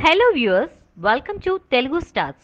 Hello viewers, welcome to Telugu stars.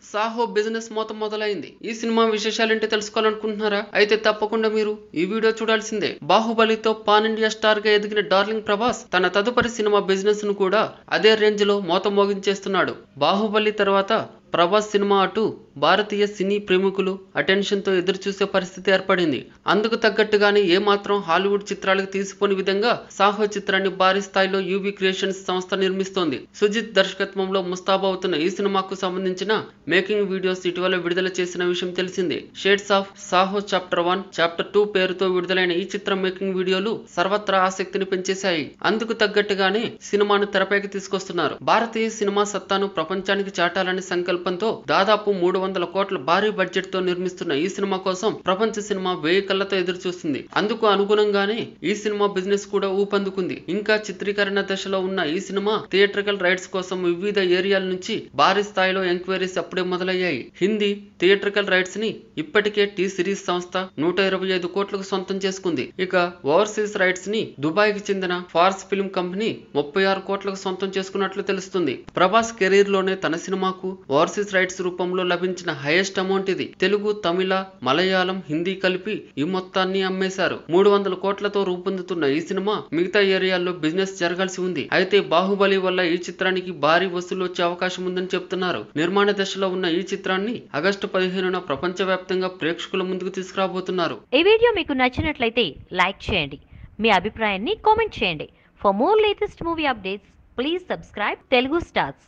Saaho business మొదలైంది. ఈ cinema విశేషాలేంటి తెలుసుకోవాలనుకుంటున్నారా? అయితే తప్పకుండా మీరు ఈ వీడియో చూడాల్సిందే. బాహుబలితో పాన్ ఇండియా స్టార్ గా ఎదిగిన డార్లింగ్ ప్రభాస్ తన తదుపరి సినిమా బిజినెస్ ను కూడా అదే రేంజ్ లో మోగించేస్తున్నాడు. బాహుబలి తర్వాత ప్రభాస్ సినిమా అటు భారతీయ సినీ ప్రేమికులు అటెన్షన్ తో ఎదురు చూసే పరిస్థితి ఏర్పడింది. అందుకు తగ్గట్టుగానే ఏమాత్రం హాలీవుడ్ చిత్రాలకు తీసిపోని విధంగా సాహో చిత్రాన్ని భారీ స్థాయిలో యూవీ క్రియేషన్స్ సంస్థ నిర్మిస్తోంది. సుజిత్ దర్శకత్వంలో ముస్తాబు అవుతున్న ఈ సినిమాకు సంబంధించిన మేకింగ్ వీడియోస్ ఇటీవల విడుదల చేసిన విషయం తెలిసిందే. Shades of Saaho chapter 1, chapter 2 పేరుతో విడుదలైన ఈ చిత్రం మేకింగ్ వీడియోలు సర్వత్రా ఆసక్తిని పెంచేశాయి. అందుకు తగ్గట్టుగానే సినిమాను తెరపైకి తీసుకొస్తున్నారు. భారతీయ సినిమా సత్తాను ప్రపంచానికి చాటాలని సంకల్పంతో దాదాపు 300 కోట్ల భారీ బడ్జెట్ తో నిర్మిస్తున్న ఈ సినిమా కోసం ప్రపంచ సినిమా 1000 కళ్లతో ఎదురు చూస్తుంది. అందుకు అనుగుణంగానే ఈ సినిమా బిజినెస్ కూడా ఊపందుకుంది. ఇంకా చిత్రీకరణ దశలో ఉన్న ఈ సినిమా థియేట్రికల్ రైట్స్ కోసం వివిధ ఏరియాల నుంచి భారీ స్థాయిలో ఎంక్వైరీస్ అప్పుడే మొదలయ్యాయి. హిందీ థియేట్రికల్ రైట్స్ ని ఇప్పటికే టీ సిరీస్ సంస్థ 125 కోట్లకు సొంతం చేసుకుంది. ఇక ఓవర్సీస్ రైట్స్ ని దుబాయ్ కి చెందిన ఫార్స్ ఫిల్మ్ కంపెనీ 36 కోట్లకు సొంతం చేసుకున్నట్లు తెలుస్తుంది. ప్రభాస్ కెరీర్ లోనే తన సినిమాకు ఓవర్సీస్ రైట్స్ రూపంలో లభించిన హైయెస్ట్ అమౌంట్ ఇది. తెలుగు, తమిళ, మలయాళం, హిందీ కలిపి ఈ మొత్తాన్ని అమ్మేశారు. 300 కోట్లతో రూపొందుతున్న ఈ సినిమా మిగతా ఏరియాల్లో బిజినెస్ జరగాల్సి ఉంది. అయితే బాహుబలి వల్ల ఈ చిత్రానికి భారీ వసూలు వచ్చే అవకాశం ఉందని చెప్తున్నారు. నిర్మాణ దశలో ఉన్న ఈ చిత్రాన్ని ఆగస్టు 15న ప్రపంచవ్యాప్తంగా ప్రేక్షకుల ముందుకు తీసుకురాబోతున్నారు. ఈ వీడియో మీకు నచ్చినట్లయితే లైక్ చేయండి, మీ అభిప్రాయాన్ని కామెంట్ చేయండి. For more latest movie updates please subscribe Telugu stars.